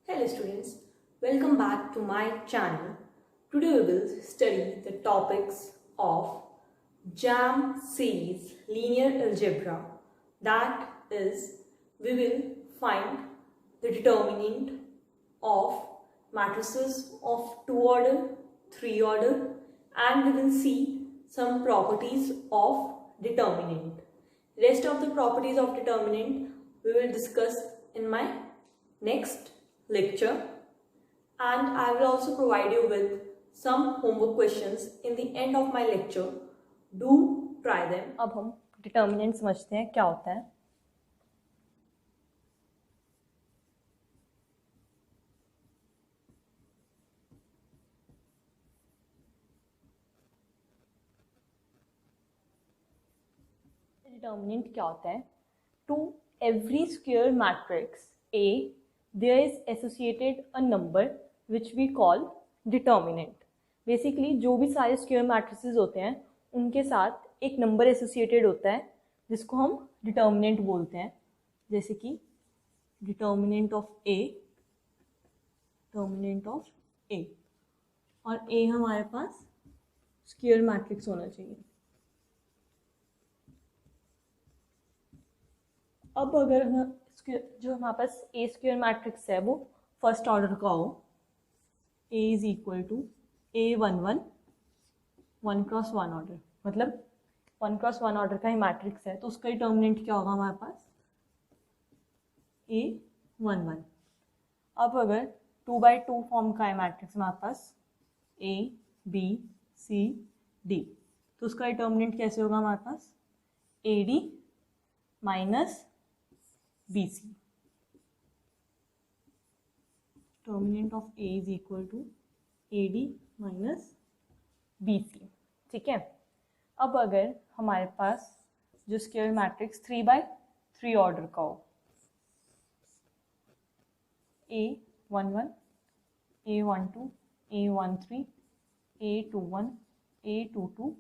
Hello students, welcome back to my channel. Today we will study the topics of JAM series linear algebra. That is, we will find the determinant of matrices of 2 order, 3 order, and we will see some properties of determinant. Rest of the properties of determinant we will discuss in my next lecture, and I will also provide you with some homework questions in the end of my lecture. Do try them. अब हम determinant समझते हैं क्या होता है। Determinant क्या होता है? To every square matrix A there is associated a number which we call determinant. Basically जो भी सारे स्क्वायर मैट्रिसेस होते हैं उनके साथ एक नंबर एसोसिएटेड होता है जिसको हम डिटर्मिनेंट बोलते हैं। जैसे कि determinant of A, determinant of A, और ए हमारे पास स्क्वायर मैट्रिक्स होना चाहिए। अब अगर हम जो हमारे पास ए स्क्वायर मैट्रिक्स है वो फर्स्ट ऑर्डर का हो, A is equal to A11 1 cross 1 order, मतलब 1 क्रॉस 1 ऑर्डर का ही मैट्रिक्स है, तो उसका डिटर्मिनेंट क्या होगा हमारे पास? A11। अब अगर 2x2 फॉर्म का है मैट्रिक्स हमारे पास A B C D, तो उसका डिटर्मिनेंट कैसे होगा हमारे पास? AD minus BC। Determinant of A is equal to AD minus BC। ठीक है। अब अगर हमारे पास जो स्क्वायर मैट्रिक्स 3x3 ऑर्डर का हो, A11 A12 A13 A21 A22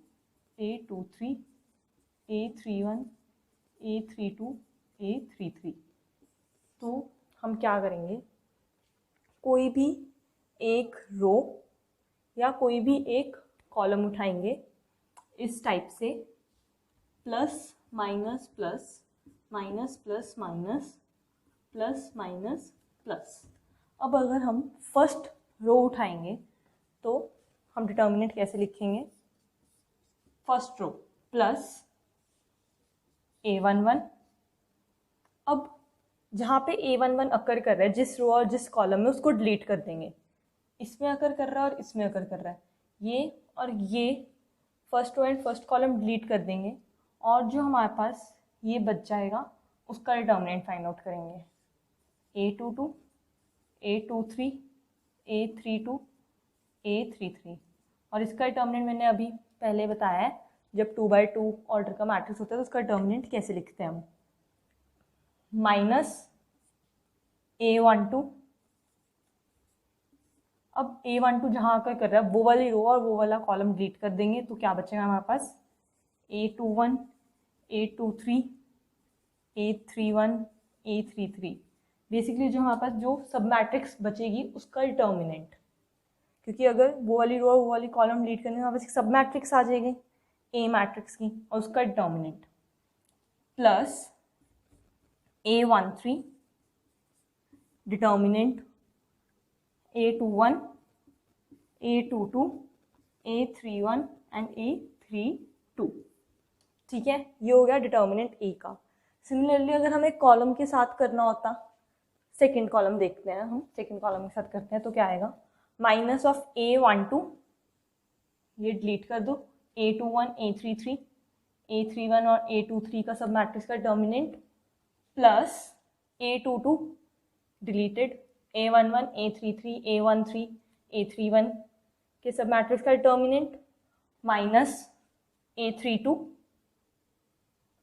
A23 A31 A32 A33, तो हम क्या करेंगे? कोई भी एक रो या कोई भी एक कॉलम उठाएंगे इस टाइप से, plus minus plus minus plus minus plus minus plus. अब अगर हम फर्स्ट रो उठाएंगे तो हम डिटर्मिनेंट कैसे लिखेंगे? First row plus A11। अब जहाँ पे A11 अकर कर रहा है, जिस रो और जिस कॉलम में, उसको डिलीट कर देंगे। इसमें अकर कर रहा है और इसमें अकर कर रहा है, ये और ये first row and first column delete कर देंगे, और जो हमारे पास ये बच जाएगा उसका डिटर्मिनेंट फाइंड आउट करेंगे। A22 A23 A32 A33, और इसका डिटर्मिनेंट मैंने अभी पहले बताया है, जब 2x2 ऑर्डर का मैट्रिक्स होता है तो उसका डिटर्मिनेंट कैसे लिखते हैं हम? Minus A12। अब A12 जहाँ आकर कर रहा है वो वाली रो और वो वाला कॉलम डिलीट कर देंगे, तो क्या बचेगा हमारे पास? A21 A23 A31 A33। Basically जो हमारे पास जो सब मैट्रिक्स बचेगी उसका डिटर्मिनेंट, क्योंकि अगर वो वाली रो और वो वाली कॉलम डिलीट करने हमारे पास एक सब मैट्रिक्स आ जाएगी ए मैट्रिक्स की, और उसका determinant plus A13 determinant A21 A22 A31 and A32। ठीक है, ये हो गया डिटर्मिनेंट ए का। सिमिलरली अगर हमें कॉलम के साथ करना होता, सेकंड कॉलम देखते हैं, हम सेकंड कॉलम के साथ करते हैं तो क्या आएगा? माइनस ऑफ A12, ये डिलीट कर दो, A21 A33 A31 और A23 का सब मैट्रिक्स का determinant, plus A22 deleted, A11 A33 A13 A31 के सब मैट्रिक्स का डिटर्मिनेंट, माइनस A32,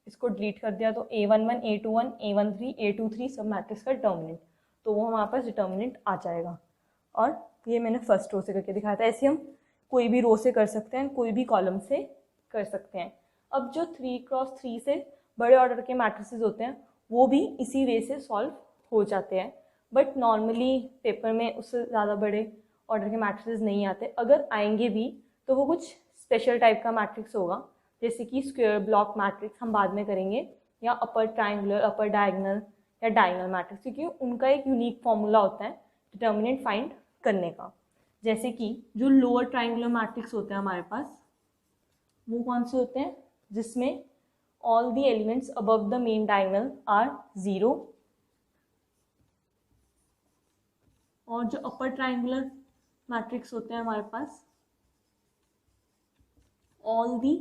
इसको डिलीट कर दिया तो A11 A21 A13 A23 सब मैट्रिक्स का डिटर्मिनेंट, तो वो हमारे पास डिटर्मिनेंट आ जाएगा। और ये मैंने फर्स्ट रो से करके दिखाया था। ऐसे हम कोई भी रो से कर सकते हैं, कोई भी कॉलम से कर सकते हैं। अब जो 3x3 से बड़े ऑर्डर के मैट्रिसेस होते हैं वो भी इसी वे से सॉल्व हो जाते हैं, बट नॉर्मली पेपर में उससे ज़्यादा बड़े ऑर्डर के मैट्रिसेस नहीं आते, अगर आएंगे भी तो वो कुछ स्पेशल टाइप का मैट्रिक्स होगा, जैसे कि स्क्वायर ब्लॉक मैट्रिक्स हम बाद में करेंगे, या अपर ट्राइंगुलर, अपर डायगोनल या डायगोनल मैट्रिक्स, क्योंकि उनका एक यूनिक फॉर्मूला होता है डिटर्मिनेंट फाइंड करने का। जैसे कि जो लोअर ट्राइंगुलर मैट्रिक्स होते हैं हमारे पास, वो कौन से होते हैं, जिसमें all the elements above the main diagonal are 0, और जो अपर ट्राइंगुलर मैट्रिक्स होते हैं हमारे पास, all the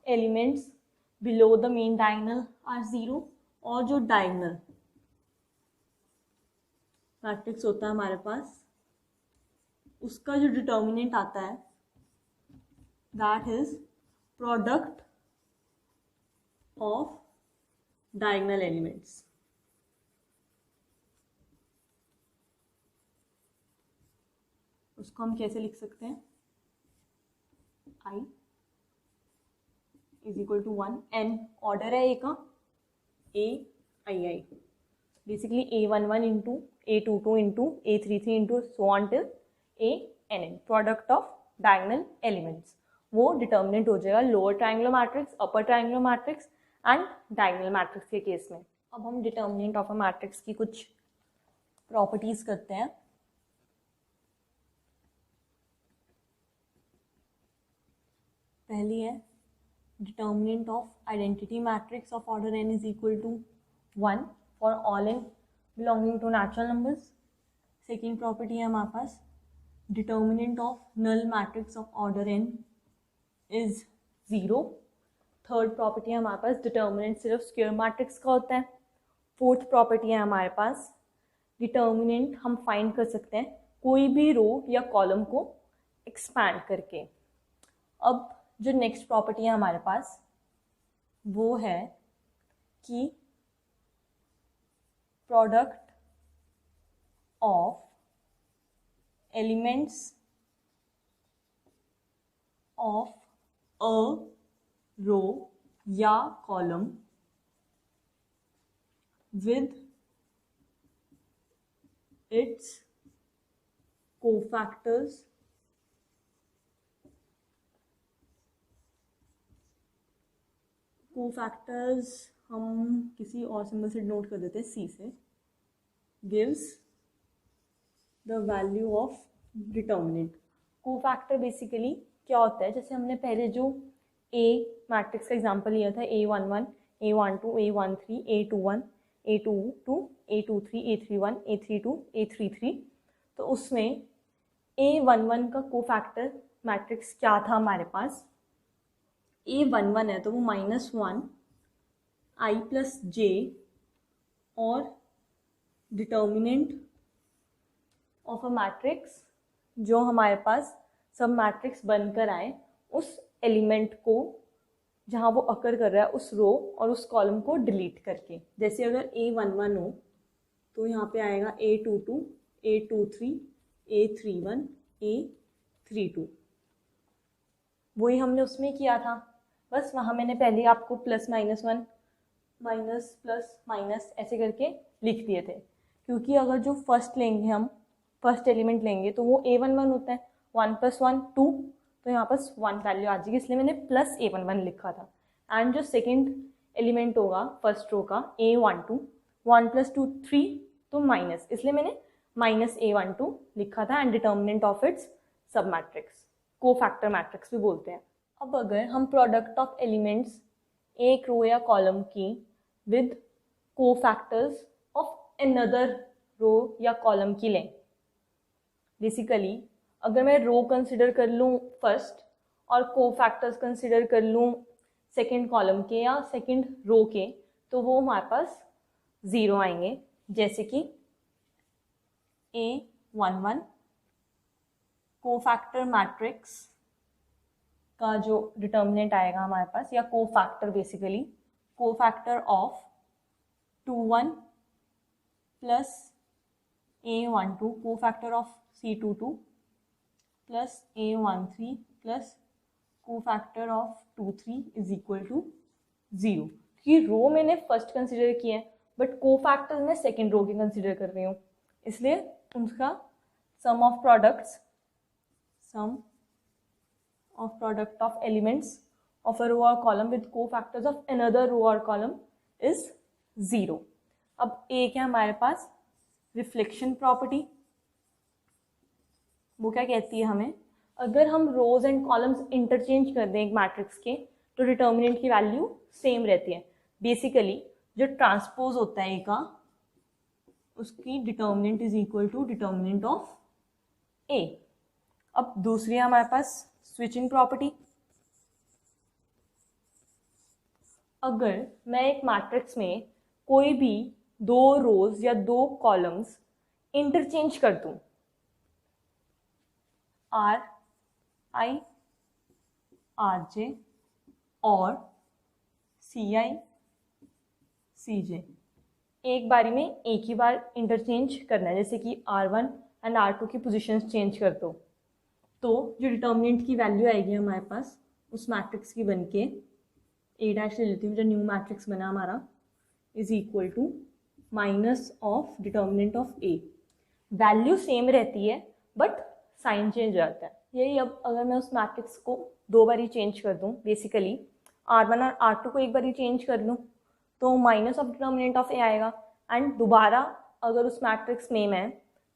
elements below the main diagonal are 0, और जो डायगोनल मैट्रिक्स होता है हमारे पास, उसका जो डिटर्मिनेंट आता है that is product of diagonal elements. उसको हम कैसे लिख सकते हैं, i is equal to 1, n order है ए का, a i i, basically a11 into a22 into a33 into so on till a n, product of diagonal elements. वो determinant हो जाएगा lower triangular matrix, upper triangular matrix and diagonal matrix के case में। अब हम determinant of a matrix की कुछ properties करते हैं। पहली है determinant of identity matrix of order n is equal to 1 for all n belonging to natural numbers. Second property है हमारे पास determinant of null matrix of order n is 0। Third property है हमारे पास डिटर्मिनेंट सिर्फ स्क्वायर मैट्रिक्स का होता है। फोर्थ प्रॉपर्टी है हमारे पास डिटर्मिनेंट हम फाइंड कर सकते हैं कोई भी रो या कॉलम को एक्सपैंड करके। अब जो नेक्स्ट प्रॉपर्टी है हमारे पास वो है कि product of elements of a row या कॉलम with its cofactors हम किसी और सिंबल से नोट कर देते हैं, C से, gives the value of determinant। Cofactor basically क्या होता है, जैसे हमने पहले जो A मैट्रिक्स का एग्जांपल लिया था, A11, A12, A13, A21, A22, A23, A31, A32, A33, तो उसमें A11 का कोफैक्टर मैट्रिक्स क्या था हमारे पास, A11 है तो वो -1 I प्लस J और डिटर्मिनेंट ऑफ अ मैट्रिक्स जो हमारे पास सब मैट्रिक्स बनकर आए उस एलिमेंट को जहाँ वो अकर कर रहा है उस रो और उस कॉलम को डिलीट करके। जैसे अगर A11 हो तो यहाँ पे आएगा A22, A23, A31, A32। वही हमने उसमें किया था, बस वहाँ मैंने पहले आपको +-1 माइनस प्लस माइनस ऐसे करके लिख दिए थे, क्योंकि अगर जो फर्स्ट लेंगे हम फर्स्ट एलिमेंट लेंगे तो वो A11 होता है, 1 + 1 2, तो यहाँ पर 1 वैल्यू आ जाएगी, इसलिए मैंने +A11 लिखा था। एंड जो सेकेंड एलिमेंट होगा फर्स्ट रो का A12, 1 + 2 3, तो माइनस, इसलिए मैंने -A12 लिखा था। एंड डिटर्मिनेंट ऑफ इट्स सब मैट्रिक्स, कोफैक्टर मैट्रिक्स भी बोलते हैं। अब अगर हम प्रोडक्ट ऑफ एलिमेंट्स एक रो या कॉलम की with cofactors of another row या कॉलम की लें, बेसिकली अगर मैं रो कंसिडर कर लूँ फर्स्ट और कोफैक्टर्स कंसिडर कर लूँ सेकंड कॉलम के या सेकंड रो के, तो वो हमारे पास 0 आएंगे। जैसे कि A11 कोफैक्टर मैट्रिक्स का जो डिटर्मिनेंट आएगा हमारे पास, या cofactor basically cofactor of 21 plus A12, cofactor of C22 plus A13 plus cofactor of 23 is equal to 0। कि रो मैंने फर्स्ट कंसिडर किया है बट कोफैक्टर मैं सेकेंड रो के कंसिडर कर रही हूँ, इसलिए उनका sum of products of elements of a row or column with cofactors of another row or column is 0. अब एक है हमारे पास रिफ्लेक्शन प्रॉपर्टी. वो क्या कहती है हमें, अगर हम रोज एंड कॉलम्स इंटरचेंज कर दें एक मैट्रिक्स के तो डिटर्मिनेंट की वैल्यू सेम रहती है. बेसिकली जो ट्रांसपोज होता है ए का, उसकी determinant is equal to determinant of A. अब दूसरी है हमारे पास स्विचिंग प्रॉपर्टी. अगर मैं एक मैट्रिक्स में कोई भी दो रोज या दो कॉलम्स इंटरचेंज कर दूं, आर आई आर जे और सी आई सी जे, एक बारी में एक ही बार इंटरचेंज करना है, जैसे कि R1 एंड R2 की पोजीशंस चेंज कर दो, तो जो डिटर्मिनेंट की वैल्यू आएगी हमारे पास उस मैट्रिक्स की बन के ए डैश ले लेती हूँ, जो न्यू मैट्रिक्स बना हमारा, is equal to minus of determinant of A. Value same रहती है बट साइन चेंज हो जाता है. यही अब अगर मैं उस मैट्रिक्स को दो बार ही चेंज कर दूँ, बेसिकली R1 और R2 को एक बार ही चेंज कर लूँ तो माइनस ऑफ डिटर्मिनेंट ऑफ ए आएगा. एंड दोबारा अगर उस मैट्रिक्स में मैं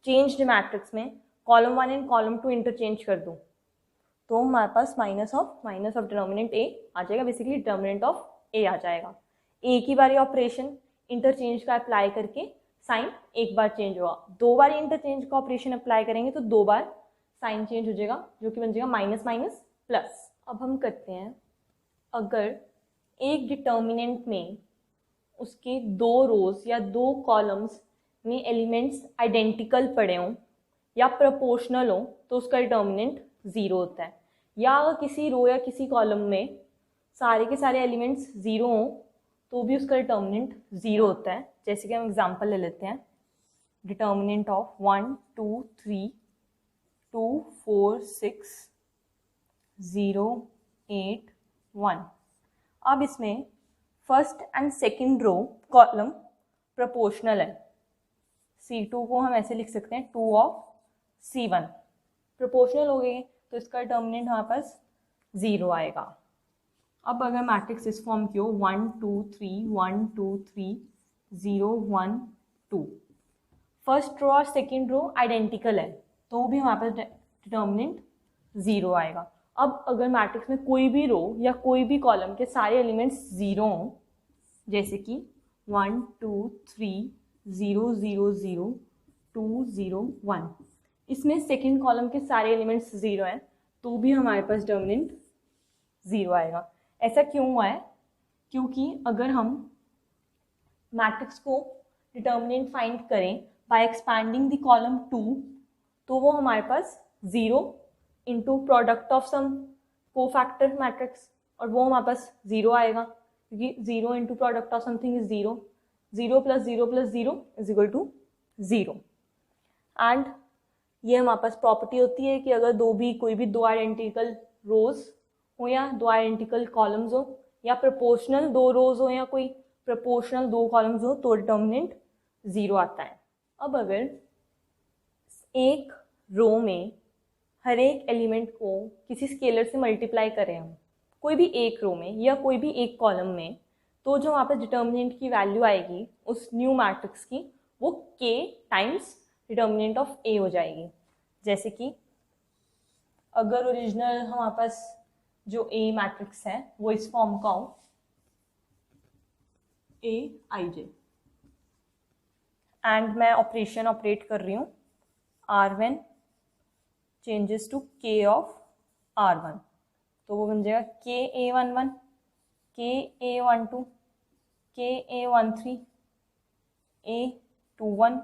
चेंज्ड मैट्रिक्स में कॉलम 1 एंड कॉलम 2 इंटरचेंज कर दूँ तो हमारे पास माइनस ऑफ डिटर्मिनेंट ए आ जाएगा. बेसिकली डिटर्मिनेंट ऑफ ए आ जाएगा. एक ही बार ये ऑपरेशन इंटरचेंज का अप्लाई करके साइन एक बार चेंज होगा. दो बार इंटरचेंज का ऑपरेशन अप्लाई करेंगे तो दो बार साइन चेंज हो जाएगा, जो कि बन जाएगा माइनस माइनस प्लस. अब हम करते हैं, अगर एक डिटर्मिनेंट में उसके दो रोज या दो कॉलम्स में एलिमेंट्स आइडेंटिकल पड़े हों या प्रोपोर्शनल हो तो उसका डिटर्मिनेंट 0 होता है. या अगर किसी रो या किसी कॉलम में सारे के सारे एलिमेंट्स 0 हों तो भी उसका डिटर्मिनेंट 0 होता है. जैसे कि हम एग्जांपल ले लेते हैं, डिटर्मिनेंट ऑफ 1 2 3 2 4 6 0 8 1. अब इसमें first and second row column proportional है. C2 को हम ऐसे लिख सकते हैं 2 ऑफ C1. प्रोपोर्शनल हो गए तो इसका डिटर्मिनेंट हमारे पास 0 आएगा. अब अगर मैट्रिक्स इस फॉर्म की हो 1 2 3 1 2 3 0 1 2, फर्स्ट रो और सेकंड रो आइडेंटिकल है तो भी हमारे पास डिटर्मिनेंट 0 आएगा. अब अगर मैट्रिक्स में कोई भी रो या कोई भी कॉलम के सारे एलिमेंट्स 0 हों, जैसे कि 1 2 3 0 0 0 2 0 1, इसमें सेकंड कॉलम के सारे एलिमेंट्स 0 हैं तो भी हमारे पास डिटर्मिनेंट 0 आएगा. ऐसा क्यों हुआ है? क्योंकि अगर हम मैट्रिक्स को डिटर्मिनेंट फाइंड करें बाय एक्सपैंडिंग द कॉलम 2 तो वो हमारे पास 0 into product of some cofactor matrix, और वो हमारे पास 0 आएगा, क्योंकि 0 into product of something is 0. 0 plus 0 plus 0 is equal to 0. And ये हमारे पास प्रॉपर्टी होती है कि अगर कोई भी दो आइडेंटिकल रोज हो या दो आइडेंटिकल कॉलम्स हो या प्रोपोर्शनल दो रोज हो या कोई प्रोपोर्शनल दो कॉलम्स हो तो डिटर्मिनेंट 0 आता है. अब अगर एक रो में हर एक एलिमेंट को किसी स्केलर से मल्टीप्लाई करें हम, कोई भी एक रो में या कोई भी एक कॉलम में, तो जो वहाँ पर डिटर्मिनेंट की वैल्यू आएगी उस न्यू मैट्रिक्स की, वो k times determinant of a हो जाएगी. जैसे कि अगर ओरिजिनल हमारे पास जो a मैट्रिक्स है वो इस फॉर्म का हो, a i j, एंड मैं ऑपरेशन ऑपरेट कर रही हूँ R1 changes to k of R1, तो वो बन जाएगा KA11 KA12 KA13 A21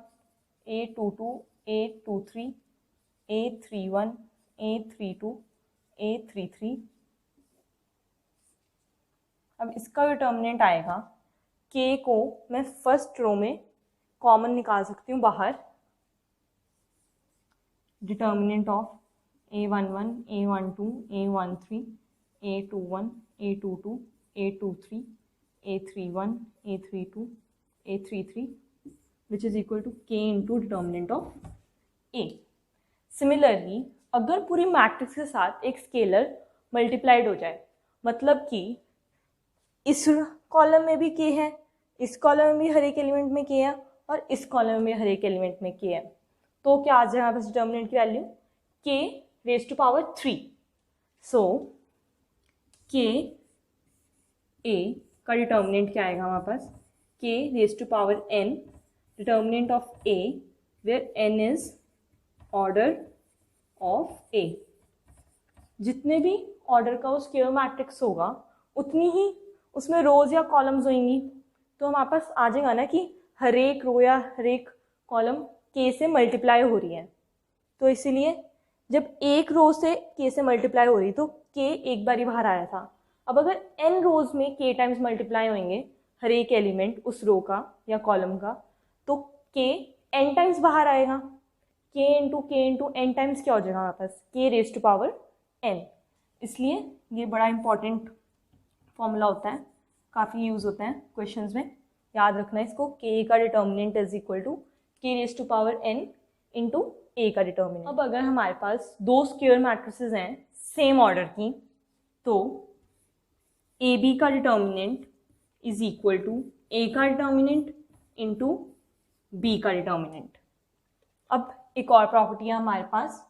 A22 A23 A31 A32 A33. अब इसका डिटर्मिनेंट आएगा, k को मैं फर्स्ट रो में कॉमन निकाल सकती हूँ बाहर, determinant of A11 A12 A13 A21 A22 A23 A31 A32 A33 which is equal to k into determinant of a। Similarly अगर पूरी मैट्रिक्स के साथ एक स्केलर मल्टीप्लाइड हो जाए, मतलब कि इस कॉलम में भी k है, इस कॉलम में भी हर एक एलिमेंट में k है और इस कॉलम में भी हर एक एलिमेंट में k है, तो क्या आ जाएगा हमारे पास डिटर्मिनेंट की value k raise to power 3। So k a का डिटर्मिनेंट क्या आएगा हमारे पास k raise to power n, determinant of a where n is order of a। जितने भी ऑर्डर का वो स्क्वायर मैट्रिक्स होगा उतनी ही उसमें रोज या कॉलम्स होंगी, तो हमारे पास आ जाएगा ना कि हर एक रो या हर एक कॉलम k से मल्टीप्लाई हो रही है। तो इसीलिए जब एक रो से k से मल्टीप्लाई हो रही तो k एक बार ही बाहर आया था। अब अगर n रोज में k टाइम्स मल्टीप्लाई होंगे हर एक एलिमेंट उस रो का या कॉलम का, तो k n टाइम्स बाहर आएगा। k इंटू n टाइम्स क्या हो जाएगा हमारे पास k raise to power n। इसलिए ये बड़ा इंपॉर्टेंट फॉर्मूला होता है, काफ़ी यूज़ होता है क्वेश्चंस में, याद रखना इसको। k का determinant is equal to k raise to power n into a का डिटर्मिनेंट। अब अगर हमारे पास दो स्क्वायर मैट्रिसेस हैं सेम ऑर्डर की, तो ए बी का determinant is equal to a का डिटर्मिनेंट इंटू b का डिटर्मिनेंट। अब एक और प्रॉपर्टी है हमारे पास,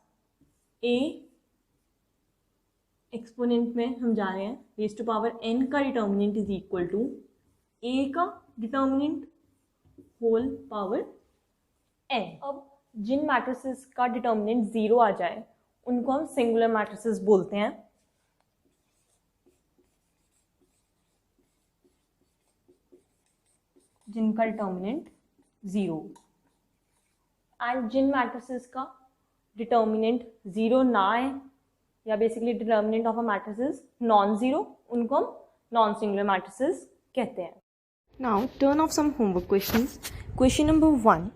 a एक्सपोनेंट में हम जा रहे हैं, रेज टू पावर n का determinant is equal to a का डिटर्मिनेंट होल पावर n। अब जिन मैट्रिसेस का डिटर्मिनेंट 0 आ जाए उनको हम सिंगुलर मैट्रिसेस बोलते हैं। जिनका डिटर्मिनेंट 0, एंड जिन मैट्रिसेस का डिटर्मिनेंट 0 ना आए या basically determinant of a matrix is non zero, उनको हम नॉन सिंगुलर मैट्रिसेस कहते हैं। Now turn off some homework questions. Question number 1.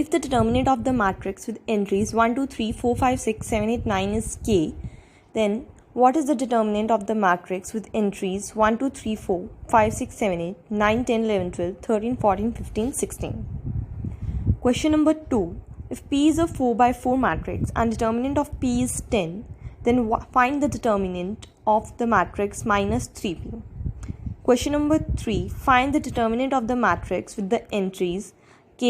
If the determinant of the matrix with entries 1, 2, 3, 4, 5, 6, 7, 8, 9 is k, then what is the determinant of the matrix with entries 1, 2, 3, 4, 5, 6, 7, 8, 9, 10, 11, 12, 13, 14, 15, 16? Question number 2. If P is a 4 by 4 matrix and determinant of P is 10, then find the determinant of the matrix minus 3p. Question number 3. Find the determinant of the matrix with the entries k,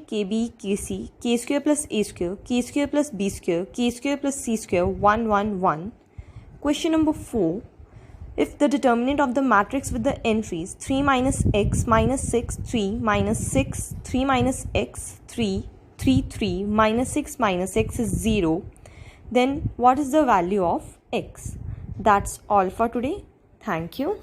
kb, kc, k square plus a square, k square plus b square, k square plus c square, 1, 1, 1. Question number 4. If the determinant of the matrix with the entries 3 minus x minus 6, 3 minus 6, 3 minus x, 3, 3, 3 minus 6 minus x is 0, then what is the value of x? That's all for today. Thank you.